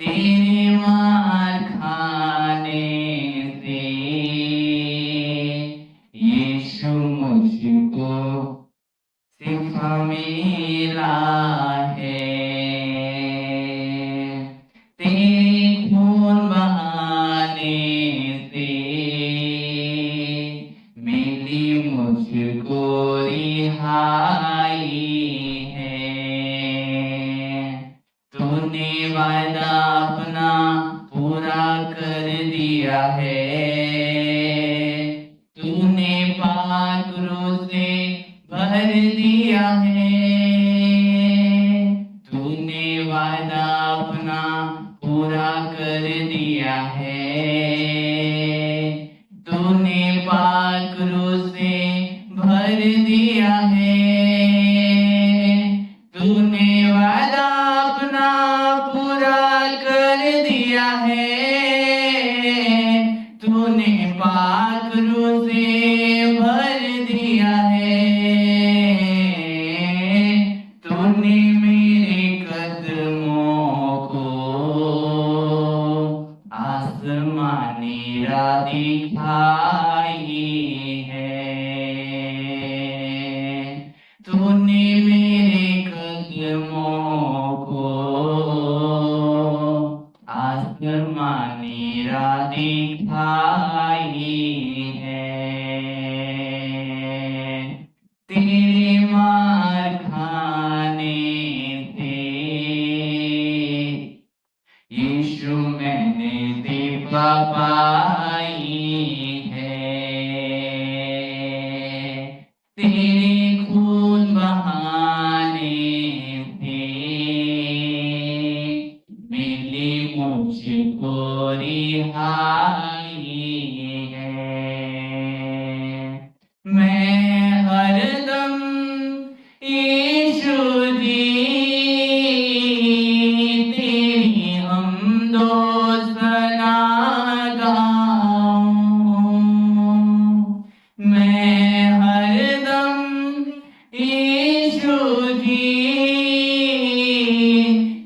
तेरे मार खाने से यीशु मुझको शिफा मिला है। तेरे खून बहाने से मिली मुझको रिहाई है। तूने वादा अपना पूरा कर दिया है। तूने पाक रूह से भर दिया है। तूने वादा अपना पूरा कर दिया है। तूने पाक रूह से भर दिया है। तूने वादा अपना पूरा कर दिया है। तूने पाक रूह से भर दिया है। तूने मेरे कदमों को आसमानी राह दिखाई है। तूने मेरे कदमों को आसमानी राह दिखाई है। तेरे मार खाने से यीशु मैंने दीपा पाई है। तेरे खून बहाने से मिली मुझको रिहाई है। मैं हरदम यीशु जी तेरी हमदो सना गाऊं। मैं हरदम यीशु जी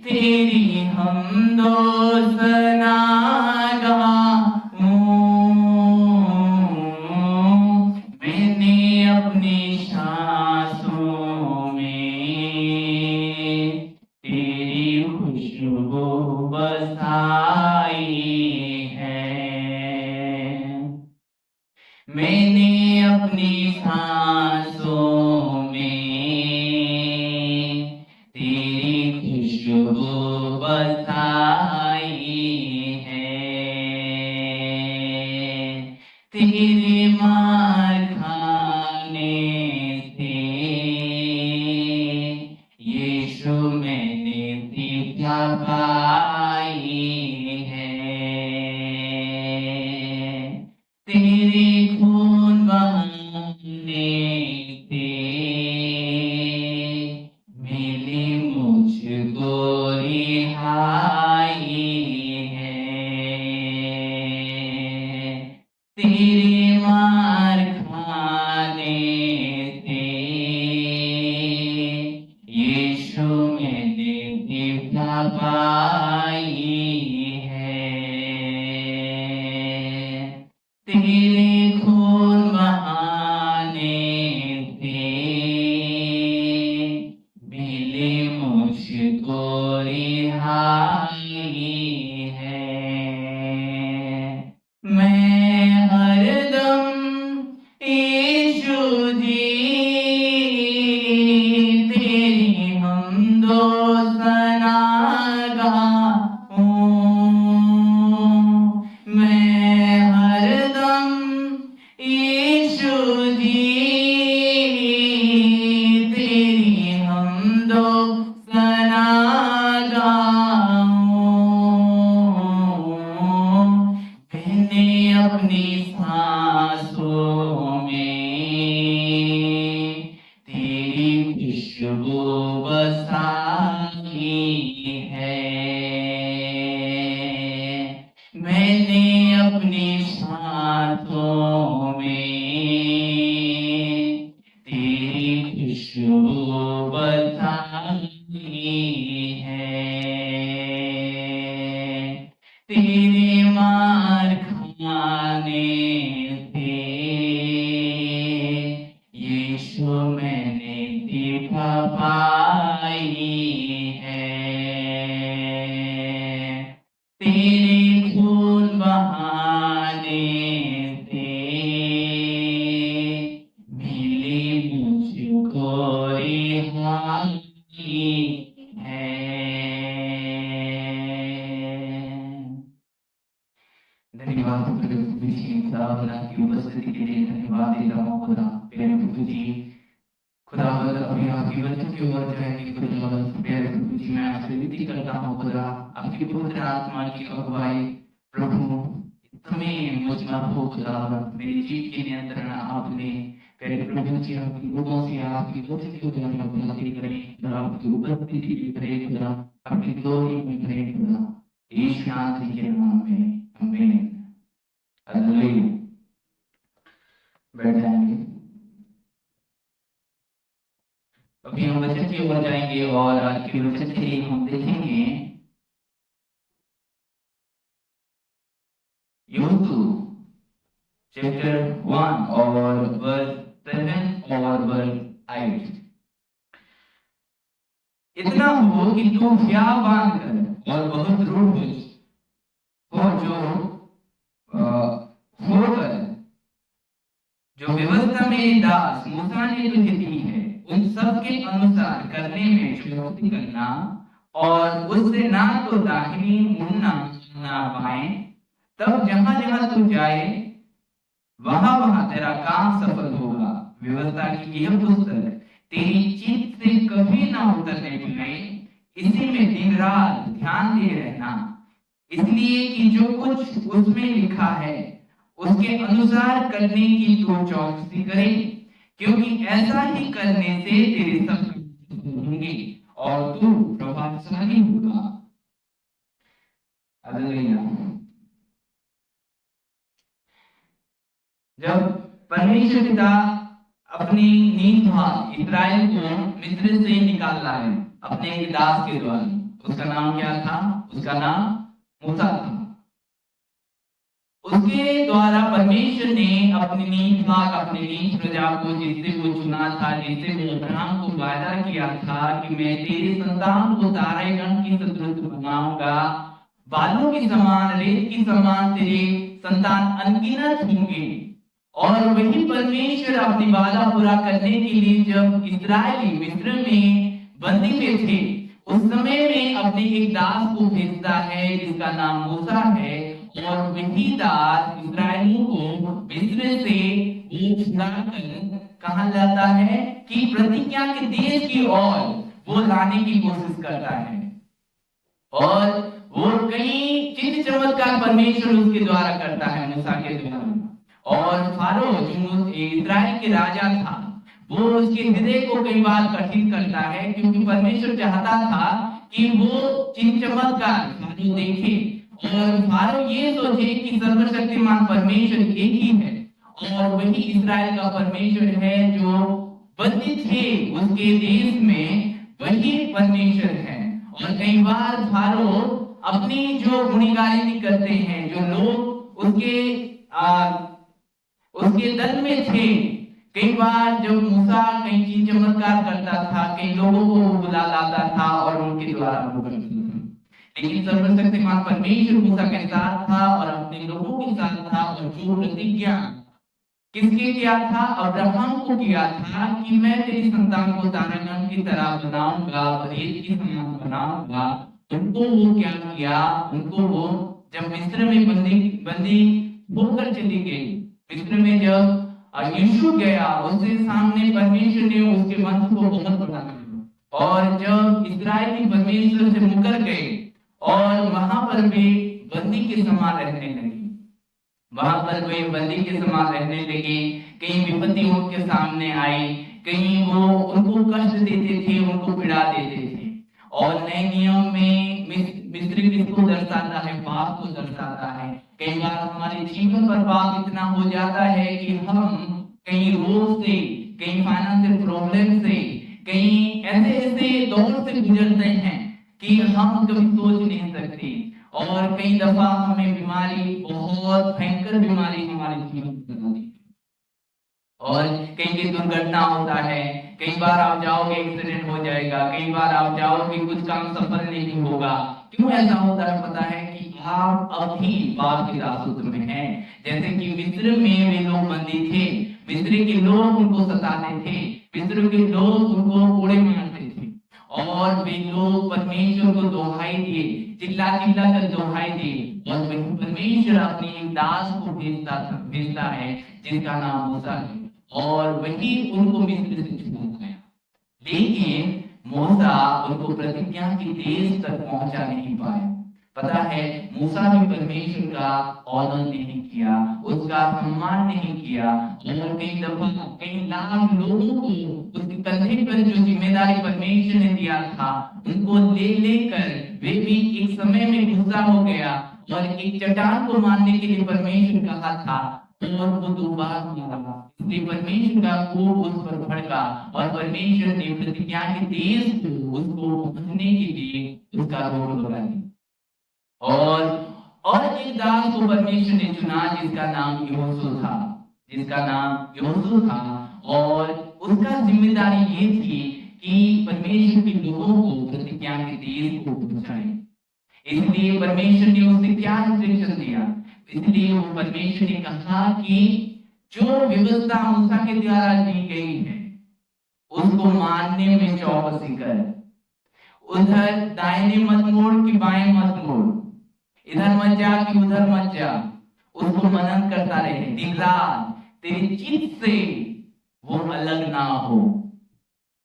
तेरी हमदो सना गाऊं। मैंने अपनी सांसों में तेरी खुशबू बसाई है। मैंने अपनी सांसों में तेरी खुशबू बसाई है। तेरे मार खाने से यीशु मैंने शिफा पाई है। तेरे खून बहाने से मिली मुझको रिहाई है। तेरे मार खाने से यीशु मैंने शिफा पाई है। तेरे खून बहाने से मिली मुझको रिहाई है। मैं हरदम यीशु जी तेरी हमदो सना गाऊं। मैं हरदम यीशु जी तेरी हमदो सना गाऊं। तेरे मार खाने थे, यीशु मैंने दीपा पाई है। तेरे खून बहाने से मिली मुझको रिहाई है। धन्यवाद प्रभु जी, खुदावंद की उपस्थिति के लिए धन्यवाद देता हूँ खुदा। प्यारे प्रभु जी, खुदावंद अभी आपकी वचन की ओर जो है कि खुदावंद प्यारे प्रभु जी, मैं आपसे विनती करता हूँ खुदा, आपकी पवित्र आत्मा की अगुवाई प्रभु तुम्हें मुझ में हो खुदावंद, मेरी जीव के नियंत्रण आपने प्यारे प्रभु जी, आपकी लोगों से आपकी वचन की बातें करें और आपकी उपस्थिति करें खुदा, आपकी ग्लोरी में करें खुदा, यीशु मसीह के नाम में आमीन। हालेलुया। बैठ जाएंगे। अभी हम वचन की ओर जाएंगे और आज के वचन के लिए हम देखेंगे यूसुफ चैप्टर 1 और वर्स 7 और वर्स 8। इतना हो कि तू ब्याह बांधकर और बहुत रूढ़ हो जो व्यवस्था में दास मूसा ने तुझे दी है, उन सब के अनुसार करने में चुनौती करना और उससे ना तो दाहिनी मुड़ना ना बाएं, तब जहां जहां तू जाए वहां वहां तेरा काम सफल होगा। व्यवस्था की यह पुस्तक तेरी चित्त से कभी ना उतरने पाए, इसी में दिन रात ध्यान दे रहना, इसलिए कि जो कुछ उसमें लिखा है उसके अनुसार करने की तू चौकसी करे, क्योंकि ऐसा ही करने से तेरे सब होंगे और तू प्रभावशाली होगा। हालेलुया। जब परमेश्वर पिता अपनी नींद भाग इस्राएल को मिस्र से निकाल रहा है अपने एक दास के द्वारा, उसका नाम क्या था? उसका नाम मूसा था। उसके द्वारा परमेश्वर ने अपनी नींद भाग अपनी नींद प्रजा को, जिससे वो चुना था, जिससे वो अब्राहम को वायदा किया था कि मैं तेरे संतान को तारेगण की सदृश बनाऊंगा, बालों के समान, रेत के समान तेरे संतान अनगिनत होंगे। और वही परमेश्वर अपनी वादा पूरा करने के लिए जब इस्राएली मिस्र में बंदी में थे, उस समय में अपने एक दास को भेजता है जिसका नाम मूसा है, और वही दास इस्राएलियों को मिस्र से छुड़ाकर कहाँ लाता है कि प्रतिज्ञा के देश की ओर वो लाने की कोशिश करता है। और वो कई चिन्ह चमत्कार परमेश्वर उसके द्वारा करता है, मूसा के द्वारा। और फारो जो इस्राएल के राजा था, वो उसके हृदय को कई बार कठिन करता है, क्योंकि परमेश्वर चाहता था कि वो चिन्ह चमत्कार फारो देखे और फारो ये सोचे कि सर्वशक्तिमान परमेश्वर एक ही है और वही इस्राएल का परमेश्वर है, जो बंदी थे उसके देश में वही परमेश्वर है। और कई बार फारो अपनी जो गुणगान करते हैं, जो लोग उसके दल में थे, कई बार जब मूसा कई चीज चमत्कार करता था, कई लोगों को बुला लाता था और उनके द्वारा वो करता था। लेकिन सर्वशक्तिमान परमेश्वर मूसा के साथ था और अपने लोगों के साथ था, और जो प्रतिज्ञा किसके किया था? अब्राहम को किया था कि मैं तेरी संतान को तारागण की तरह बनाऊंगा, रेत की समान बनाऊंगा। उनको वो क्या किया? उनको वो जब मिस्र में बंदी होकर चली गई, मिस्र में जब यीशु गया, उसके सामने परमेश्वर ने उसके वंश को बहुत बढ़ाया, और जब इस्राएली परमेश्वर से मुकर गए और वहां पर भी बंदी के समान रहने लगे, वहां पर वे बंदी के समान रहने लगे। कई विपत्ति उनके सामने आई, कहीं वो उनको कष्ट देते थे, उनको पीड़ा देते थे। और नए नियम में मिस्र किसको दर्शाता है? पाप को दर्शाता है। कई बार हमारे जीवन पर पाप इतना हो जाता है कि हम कहीं रोग से, कहीं फाइनेंशियल प्रॉब्लम से, कहीं ऐसे दौर से गुजरते हैं कि हम कभी सोच नहीं सकते। और कई दफा हमें बीमारी, बहुत भयंकर बीमारी हमारे जीवन में बनाती है, और कहीं कहीं दुर्घटना होता है, कई बार आप जाओगे एक्सीडेंट हो जाएगा, कई बार आप जाओगे कुछ काम सफल नहीं होगा। क्यों ऐसा होता है? पता है कि आप अभी पाप के दासत्व में हैं। जैसे कि मिस्र में वे लोग बंदी थे, मिस्र के लोग उनको सताते थे, मिस्र के लोग उनको कोड़े मारते थे, और वे लोग परमेश्वर को दोहाई दिए, चिल्ला चिल्ला कर दोहाई दिए, और वही परमेश्वर अपने एक दास को भेजता है जिसका नाम मूसा है, और वही उनको मिस्र से छुड़ाता है। लेकिन मूसा उनको प्रतिज्ञा के देश तक पहुंचा नहीं पाया। पता है, मूसा ने परमेश्वर का ऑनर नहीं किया, उसका सम्मान नहीं किया, और कई दफा कई लाख लोगों को उसके कंधे पर जो जिम्मेदारी परमेश्वर ने दिया था उनको ले लेकर वे भी एक समय में गुस्सा हो गया, और एक चट्टान को मारने के लिए परमेश्वर कहा था, और वो दोबारा मारा। इसलिए परमेश्वर का कोप उस पर भड़का, और परमेश्वर ने प्रतिज्ञा के देश को उसको पहुंचने के लिए उसका रोड बना दिया। और एक दास को परमेश्वर ने चुना जिसका नाम यहोशू था, जिसका नाम यहोशू था, और उसका जिम्मेदारी ये थी कि परमेश्वर के लोगों को प्रतिज्ञा के देश को पहुंचाए। इसलिए परमेश्वर ने उसे क्या इंस्ट्रक्शन दिया? इसलिए वो परमेश्वर ने कहा कि जो व्यवस्था मूसा के द्वारा दी गई है उसको मानने में चौकसी कर, उधर दाहिने मत मोड़ कि बाएं मत मोड़, इधर मत जा कि उधर मत जा, उसको मनन करता रहे दिन रात, तेरी चित्त से वो अलग ना हो,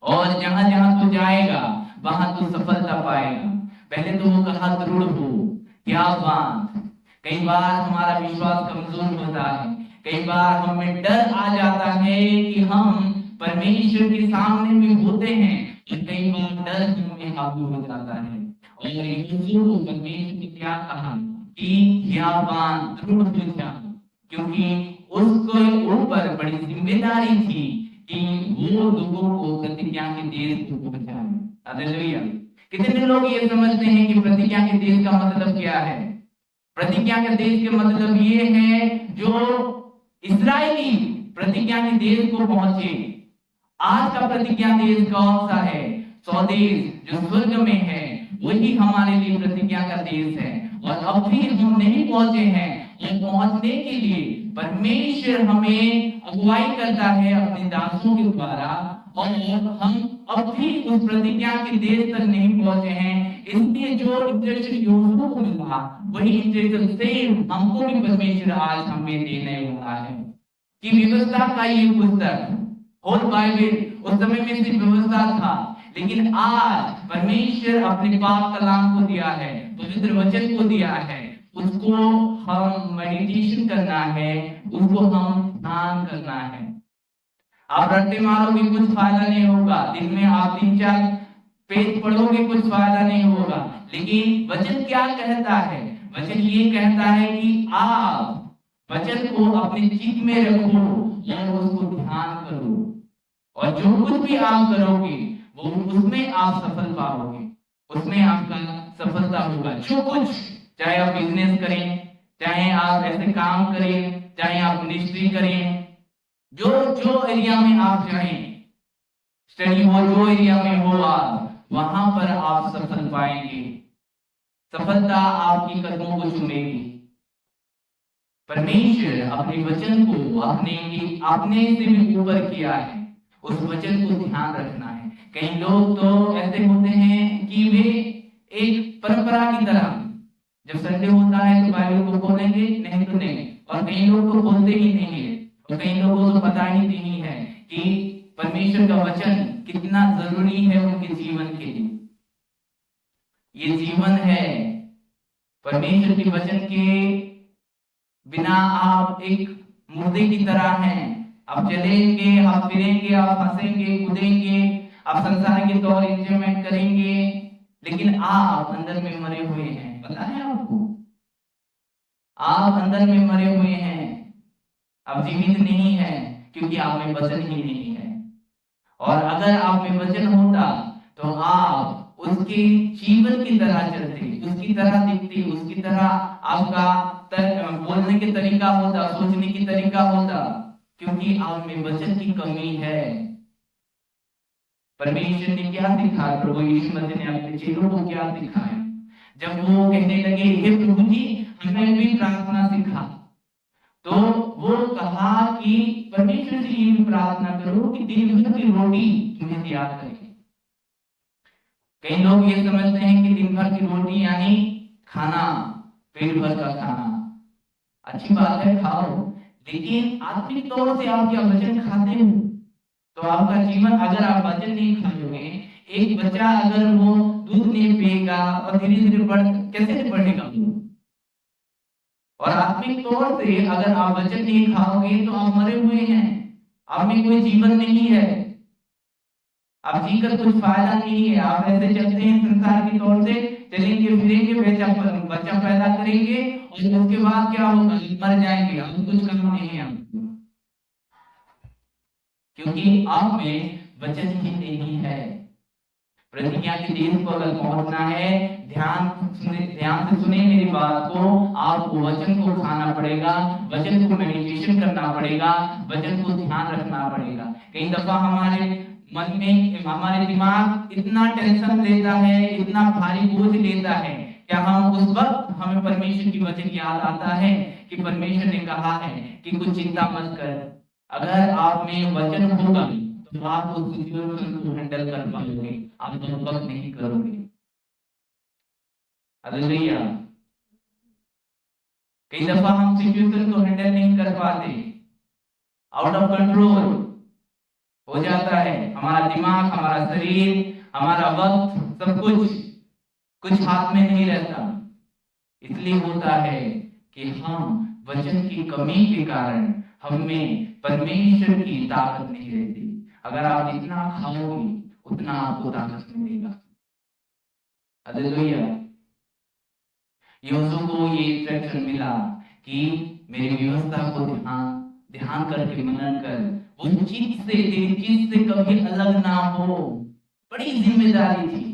और जहां जहां तू जाएगा वहां तू सफलता पाएगा। पहले तो वो कहा दृढ़ हो, क्या बात। कई बार हमारा विश्वास कमजोर होता है, कई बार हमें डर आ जाता है कि हम परमेश्वर के सामने में होते हैं, कई बार डर हमें हावी हो जाता है। और यहोशू को परमेश्वर ने क्या कहा कि ध्यान दृढ़ हो जा, क्योंकि उसके ऊपर बड़ी जिम्मेदारी थी कि वो लोगों को प्रतिज्ञा के देश को पहुंचाए। हालेलुया। कितने लोग ये समझते हैं कि प्रतिज्ञा के देश का मतलब क्या है? प्रतिज्ञा के देश के मतलब ये है जो इस्राएली प्रतिज्ञा के देश को पहुंचे। आज का प्रतिज्ञा देश कौन सा है? स्वदेश जो स्वर्ग में है, वही हमारे लिए प्रतिज्ञा का देश है। और अब भी हम नहीं पहुंचे हैं, और पहुंचने के लिए परमेश्वर हमें अगुवाई करता है अपने दासों के द्वारा, और हम अब भी उस प्रतिज्ञा के देश तक नहीं पहुंचे हैं। इसलिए जो इंस्ट्रक्शन यहोशू को मिला वही इंस्ट्रक्शन सेम हमको भी परमेश्वर आज हमें देने वाला है कि व्यवस्था का ये पुस्तक होल बाइबल, उस समय में सिर्फ व्यवस्था था, लेकिन आज परमेश्वर अपने पाक कलाम को दिया है, पवित्र वचन को दिया है, उसको हम मेडिटेशन करना है, उसको हम ध्यान करना है। आप रट्टे मारोगे कुछ फायदा नहीं होगा, दिन में आप 3-4 पेज पढ़ोगे कुछ फायदा नहीं होगा। लेकिन वचन क्या कहता है? वचन ये कहता है कि आप वचन को अपने चित्त में रखो और उसको ध्यान करो, और जो कुछ भी आप करोगे वो उसमें आप सफल पाओगे, उसमें आपका सफलता होगा। जो कुछ, चाहे आप बिजनेस करें, चाहे आप ऐसे काम करें, चाहे आप मिनिस्ट्री करें, जो जो एरिया में आप जाएं, स्टडी हो, जो एरिया में हो आप, वहां पर आप सफल पाएंगे। सफलता आपकी कदमों को चूमेगी। परमेश्वर अपने वचन को अपने से भी ऊपर किया है, उस वचन को ध्यान रखना है। कई लोग तो ऐसे होते हैं कि वे एक परंपरा की तरह, जब संडे होता है तो बाइबल को खोलेंगे, नहीं तो नहीं, और कई लोग तो खोलते ही नहीं है, और कई लोगों को तो पता ही नहीं है कि परमेश्वर का वचन कितना जरूरी है उनके जीवन के लिए। ये जीवन है, परमेश्वर के वचन के बिना आप एक मुर्दे की तरह हैं। आप चलेंगे, आप फिरेंगे, आप हंसेंगे, कूदेंगे, आप संसार के तौर एंजॉयमेंट करेंगे, लेकिन आप अंदर में मरे हुए हैं। पता है आपको? आप अंदर में मरे हुए हैं, आप जीवित नहीं है, क्योंकि आप में वचन ही नहीं है। और अगर आप में वचन होता तो आप उसके जीवन की तरह चलते, उसकी तरह दिखते, उसकी तरह आपका बोलने के तरीका होता, सोचने की तरीका होता, क्योंकि आप में वचन की कमी है। परमेश्वर ने क्या सिखाया, प्रभु यीशु मसीह ने अपने चेलों को क्या सिखाया? जब वो कहने लगे, हे प्रभु जी हमें भी प्रार्थना सिखा, तो वो कहा कि परमेश्वर से ये प्रार्थना करो कि दिन भर की रोटी तुम्हें तैयार करे। कई लोग ये समझते हैं कि दिन भर की रोटी यानी खाना, पेट भर का खाना। अच्छी बात है, खाओ, लेकिन आत्मिक तौर से आप क्या वचन खाते हो? तो आपका जीवन, अगर आप वचन नहीं खाओगे, एक बच्चा अगर वो दूध नहीं पिएगा और धीरे धीरे कैसे बढ़ेगा वो? और आत्मिक तौर से अगर आप वचन नहीं खाओगे तो आप मरे हुए हैं, आप में कोई जीवन नहीं है, आप जीकर कुछ फायदा नहीं है। आप ऐसे चलते हैं संसार की तौर से, चलेंगे फिरेंगे, बच्चा पैदा करेंगे और उसके बाद क्या होगा? मर जाएंगे, अब कुछ काम नहीं है आपको, क्योंकि आप में वचन ही नहीं है। प्रतिज्ञा के देश को अगर पहुंचना है, ध्यान से सुने मेरी बात को, आपको वचन को खाना पड़ेगा, वचन को मेडिटेशन करना पड़ेगा, वचन को ध्यान रखना पड़ेगा। कई दफा हमारे मन में, हमारे दिमाग इतना टेंशन लेता है, इतना भारी बोझ लेता है, क्या हम उस वक्त हमें परमेश्वर की वचन याद आता है कि परमेश्वर ने कहा है कि कुछ चिंता मत कर। अगर आप में वचन होगा तो आप उस सिचुएशन को हैंडल कर पाओगे, आप बकबक नहीं करोगे। हालेलुया। कई दफा हम सिचुएशन को हैंडल नहीं कर पाते, आउट ऑफ कंट्रोल हो जाता है हमारा दिमाग, हमारा शरीर, हमारा वक्त, सब कुछ हाथ में नहीं रहता। इसलिए होता है कि हम वचन की कमी के कारण हमें परमेश्वर की ताकत नहीं रहती। अगर आप जितना खाओगे उतना आपको ताकत मिलेगा। हालेलुया। यूसुफ को ये इंस्ट्रक्शन मिला कि मेरी व्यवस्था को ध्यान करके मनन कर, वो चीज से, तेरी चीज से कभी अलग ना हो। बड़ी जिम्मेदारी थी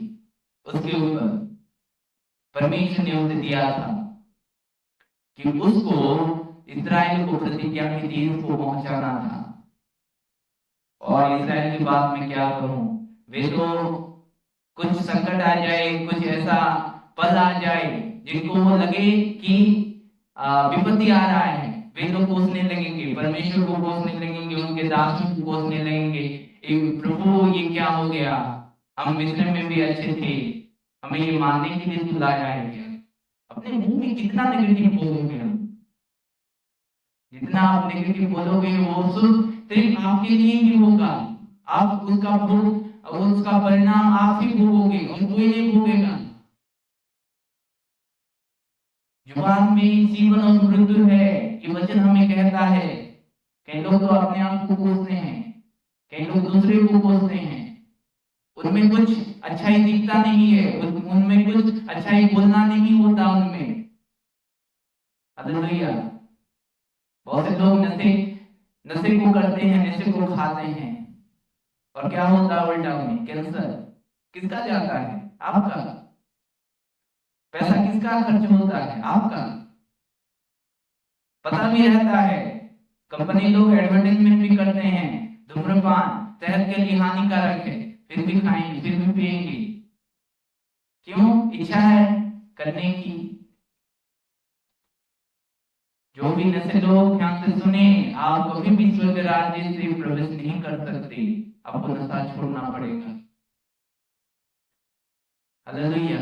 उसके ऊपर, परमेश्वर ने उसे दिया था कि उसको इस्राएल को प्रतिज्ञा के देश को पहुंचाना था। और इस्राएल की बात में क्या करूं, वे तो कुछ संकट आ जाए, कुछ ऐसा पल आ जाए जिनको लगे कि विपत्ति आ रहा है, वे तो कोसने लगेंगे, परमेश्वर को कोसने लगेंगे, उनके दासों को कोसने लगेंगे, प्रभु ये क्या हो गया, हम मिस्र में भी अच्छे थे, हमें ये मानने के लिए बुलाया है क्या? अपने मुंह में कितना नेगेटिव बोलोगे हम, जितना आप नेगेटिव बोलोगे वो सिर्फ आपके लिए ही होगा, आप उसका परिणाम आप ही भोगोगे और कोई नहीं भोगेगा। जुबान में जीवन और मृत्यु है, ये वचन हमें कहता है। कई लोग तो अपने आप को कोसते हैं, कई लोग दूसरे को कोसते हैं, उनमें कुछ अच्छाई दिखता नहीं है, उनमें कुछ अच्छाई बोलना नहीं होता उनमें। हालेलुया। बहुत से लोग नशे को करते हैं, नशे को खाते हैं, और क्या होता है उल्टा में? कैंसर किसका जाता है? आपका। पैसा किसका खर्च होता है? आपका। पता भी रहता है, कंपनी लोग एडवर्टाइजमेंट भी करते हैं, धूम्रपान सेहत के लिए हानिकारक है, फिर भी खाएंगे, फिर भी पिएंगे। क्यों? इच्छा है करने की। जो भी नशे लोग ध्यान से सुने, आप कभी भी स्वर्ग राज्य से प्रवेश नहीं कर सकते, आपको नशा छोड़ना पड़ेगा। हालेलुया।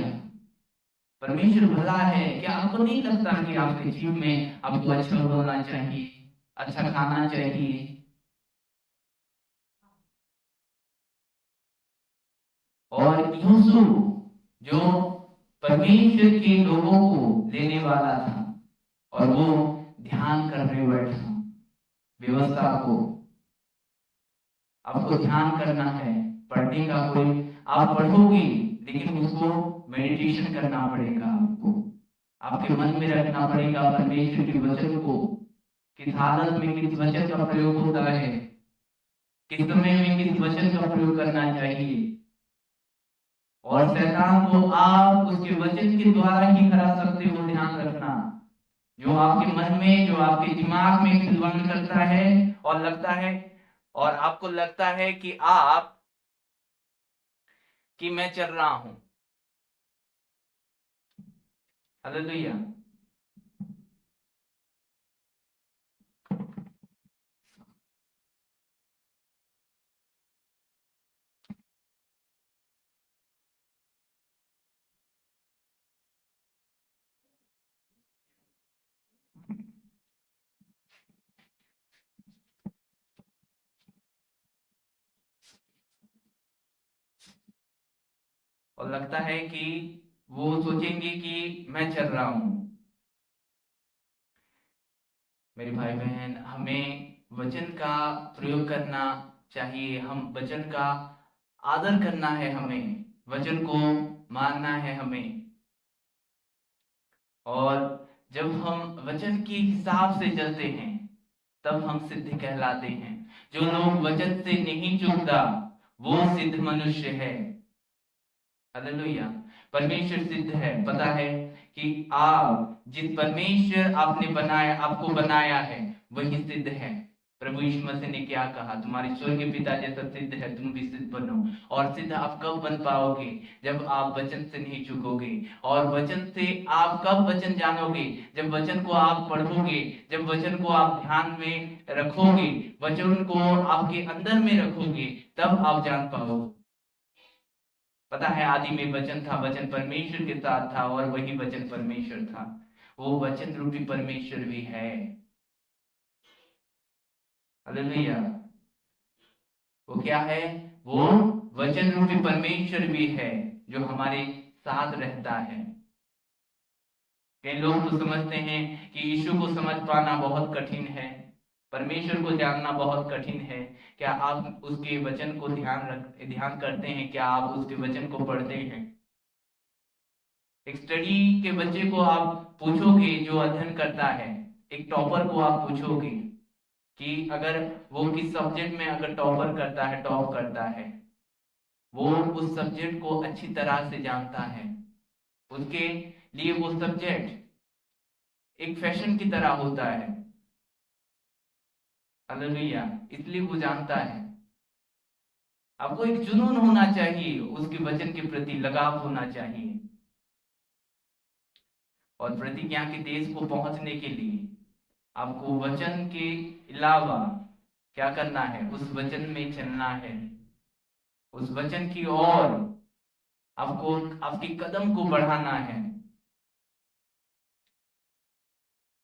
परमेश्वर भला है। क्या आपको नहीं लगता कि आपके जीवन में आपको अच्छा बोलना चाहिए, अच्छा खाना चाहिए? और यूसुफ जो परमेश्वर के लोगों को लेने वाला था, और वो ध्यान करने बैठा व्यवस्था को। आपको ध्यान करना है, पढ़ने का कोई, आप पढ़ोगे लेकिन उसको मेडिटेशन करना पड़ेगा, आपको आपके मन में रखना पड़ेगा परमेश्वर के वचन को। किस हालत में किस वचन का प्रयोग होता है, किस समय में किस वचन का प्रयोग करना चाहिए। और शैतान को आप उसके वचन के द्वारा ही हरा सकते हो। ध्यान रखना, जो आपके मन में, जो आपके दिमाग में खिलवाड़ करता है और लगता है, और आपको लगता है कि मैं चल रहा हूं। हालेलुया। और लगता है कि वो सोचेंगे कि मैं चल रहा हूं। मेरे भाई बहन, हमें वचन का प्रयोग करना चाहिए। हम वचन का आदर करना है, हमें वचन को मानना है हमें। और जब हम वचन के हिसाब से चलते हैं तब हम सिद्ध कहलाते हैं। जो लोग वचन से नहीं चूकता वो सिद्ध मनुष्य है। हालेलुया। परमेश्वर सिद्ध है। पता है कि आप जिस परमेश्वर आपने बनाया, आपको बनाया है, वही सिद्ध है। प्रभु यीशु मसीह ने क्या कहा? तुम्हारे स्वर्गीय पिता जैसा सिद्ध है, तुम भी सिद्ध बनो। और सिद्ध आप कब बन पाओगे? जब आप वचन से नहीं चूकोगे। और वचन से आप कब वचन जानोगे? जब वचन को आप पढ़ोगे, जब वचन को आप ध्यान में रखोगे, वचन को आपके अंदर में रखोगे, तब आप जान पाओगे। पता है, आदि में वचन था, वचन परमेश्वर के साथ था और वही वचन परमेश्वर था। वो वचन रूपी परमेश्वर भी है। हालेलुया। वो क्या है? वो वचन रूपी परमेश्वर भी है जो हमारे साथ रहता है। कई लोग तो समझते हैं कि यीशु को समझ पाना बहुत कठिन है, परमेश्वर को जानना बहुत कठिन है। क्या आप उसके वचन को ध्यान करते हैं? क्या आप उसके वचन को पढ़ते हैं? एक स्टडी के बच्चे को आप पूछोगे, जो अध्ययन करता है, एक टॉपर को आप पूछोगे कि अगर वो किस सब्जेक्ट में अगर टॉपर करता है, टॉप करता है, वो उस सब्जेक्ट को अच्छी तरह से जानता है। उसके लिए वो सब्जेक्ट एक फैशन की तरह होता है। हालेलुया। इसलिए वो जानता है। आपको एक जुनून होना चाहिए, उसके वचन के प्रति लगाव होना चाहिए। और प्रतिज्ञा के देश को पहुंचने के लिए आपको वचन के अलावा क्या करना है? उस वचन में चलना है। उस वचन की ओर आपको आपके कदम को बढ़ाना है।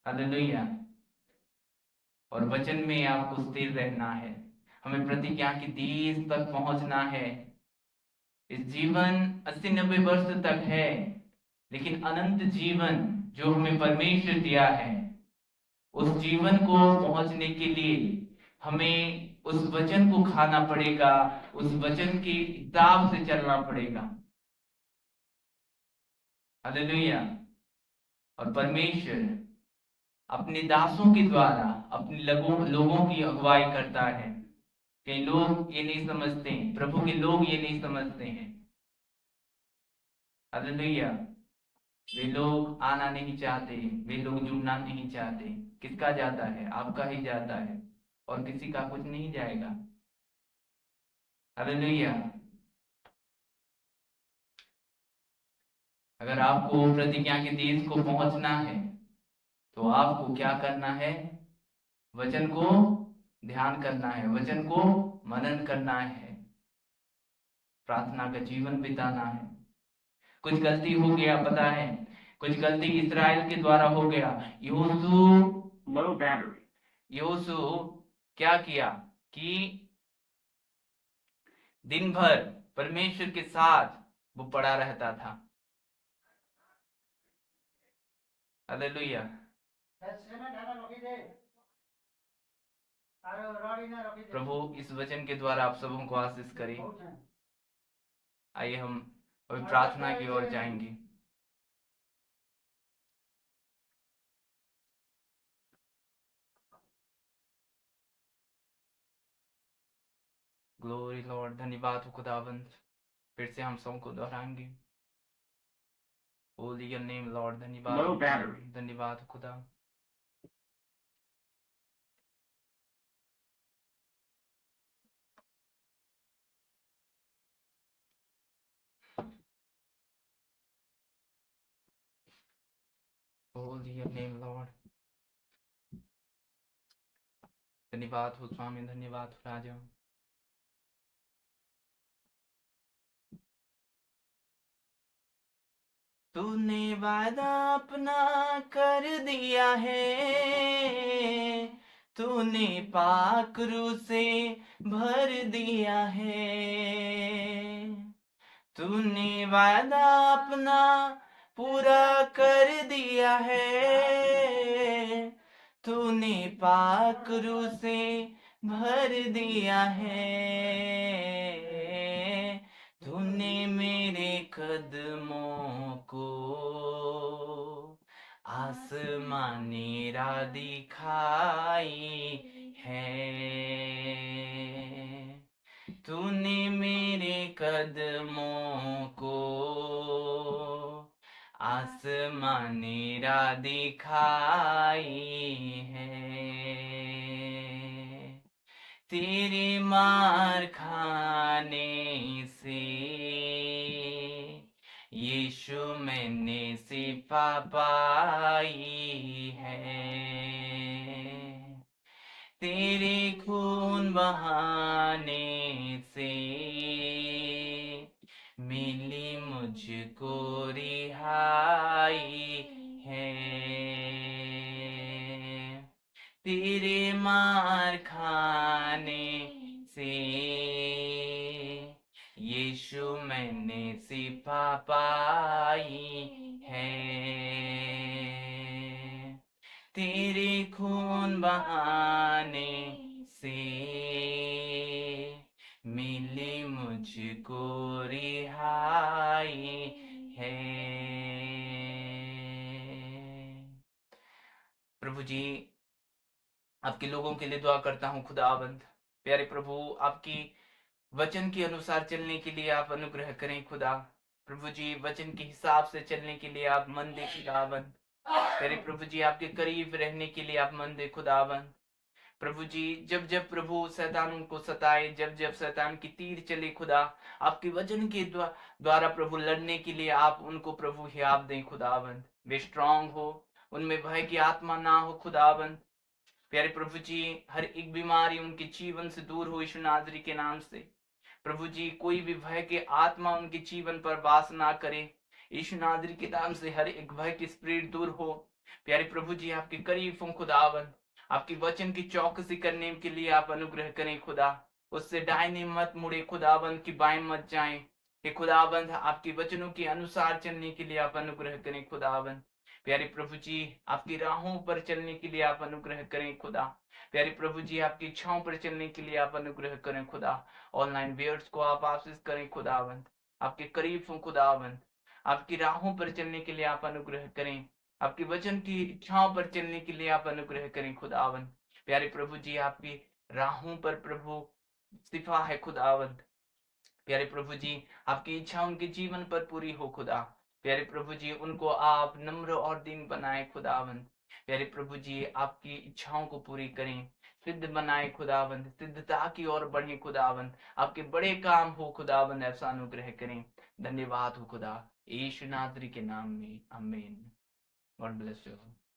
हालेलुया। और वचन में आपको स्थिर रहना है। हमें प्रतिज्ञा के देश तक पहुंचना है। इस जीवन 80-90 वर्ष तक है, लेकिन अनंत जीवन जो हमें परमेश्वर दिया है, उस जीवन को पहुंचने के लिए हमें उस वचन को खाना पड़ेगा, उस वचन के हिसाब से चलना पड़ेगा। हालेलुया। और परमेश्वर अपने दासों के द्वारा अपने लोगों की अगुवाई करता है। कई लोग ये नहीं समझते हैं, प्रभु के लोग ये नहीं समझते हैं। हालेलुया। वे लोग आना नहीं चाहते, वे लोग जुड़ना नहीं चाहते। किसका जाता है? आपका ही जाता है, और किसी का कुछ नहीं जाएगा। हालेलुया। अगर आपको प्रतिज्ञा के देश को पहुंचना है तो आपको क्या करना है? वचन को ध्यान करना है, वचन को मनन करना है, प्रार्थना का जीवन बिताना है। कुछ गलती हो गया, पता है, कुछ गलती इस्राएल के द्वारा हो गया। यहोशू क्या किया कि दिन भर परमेश्वर के साथ वो पड़ा रहता था। हालेलुया। प्रभु इस वचन के द्वारा आप सबों को आशीष करे। आइए हम अभी प्रार्थना की ओर जाएंगे। ग्लोरी लॉर्ड, धन्यवाद हो खुदावंद। फिर से हम सबको दोहराएंगे। Holi your name Lord. Low धन्यवाद, battery. धन्यवाद खुदा। Holi your name Lord. धन्यवाद हो स्वामी, धन्यवाद हो राजा। तूने वादा अपना कर दिया है, तूने पाक रूह से भर दिया है। तूने वादा अपना पूरा कर दिया है, तूने पाक रूह से भर दिया है। तूने मेरे कदमों को आसमानी राह दिखाई है। तूने मेरे कदमों को आसमानी राह दिखाई है। तेरे मार खाने से यीशु मैंने शिफा पाई है। तेरे खून बहाने से मिली मुझको रिहाई है। तेरे मार खाने से यीशु मैंने शिफा पाई है। तेरे खून बहाने से मिली मुझको रिहाई है। प्रभु जी, आपके लोगों के लिए दुआ करता हूँ खुदाबंद। प्यारे प्रभु, आपकी वचन के अनुसार चलने के लिए आप अनुग्रह करें खुदा। प्रभु जी, वचन के हिसाब से चलने के लिए आप मन दे खुदाबंद। प्यारे प्रभु जी, आपके करीब रहने के लिए आप मन दे खुदाबंद। प्रभु जी, जब जब प्रभु शैतान उनको सताए, जब जब शैतान की तीर चले खुदा, आपके वचन के द्वारा प्रभु लड़ने के लिए आप उनको प्रभु हियाब दें खुदाबंद। वे स्ट्रांग हो, उनमें भय की आत्मा ना हो खुदाबंद। प्यारे प्रभु जी, हर एक बीमारी उनके जीवन से दूर हो यीशु नाजरी के नाम से। प्रभु जी, कोई भी भय के आत्मा उनके जीवन पर वास ना करे यीशु नाजरी के नाम से। हर एक भय की स्पिरिट दूर हो। प्यारे प्रभु जी, आपके करीब हूं खुदाबंद। आपके वचन की चौकसी करने के लिए आप अनुग्रह करें खुदा। उससे दाहिने मत मुड़े खुदाबंद, की बाएं मत जाएं कि खुदाबंद, आपके वचनों के अनुसार चलने के लिए आप अनुग्रह करें खुदाबंद। प्यारे प्रभु जी, आपकी राहों पर चलने के लिए आप अनुग्रह करें खुदा। प्यारे प्रभु जी, आपकी इच्छाओं पर चलने के लिए आप अनुग्रह करें खुदा। ऑनलाइन व्यूअर्स को आप आशीष करें खुदावंत। आपके करीब हूं खुदावंत। आपकी राहों पर चलने के लिए आप अनुग्रह करें। आपके वचन की इच्छाओं पर चलने के लिए आप अनुग्रह करें खुदावंत। प्यारे प्रभु जी, आपकी राहों पर प्रभु शिफा है खुदावंत। प्यारे प्रभु जी, आपकी इच्छा उनके जीवन पर पूरी हो खुदा। प्यारे प्रभु जी, उनको आप नम्र और दीन बनाए खुदावंत। प्यारे प्रभु जी, आपकी इच्छाओं को पूरी करें, सिद्ध बनाए खुदावंत, सिद्धता की ओर बढ़े खुदावंत। आपके बड़े काम हो खुदावंत, ऐसा अनुग्रह करें। धन्यवाद हो खुदा, यीशु नासरी के नाम में, आमीन। God bless you.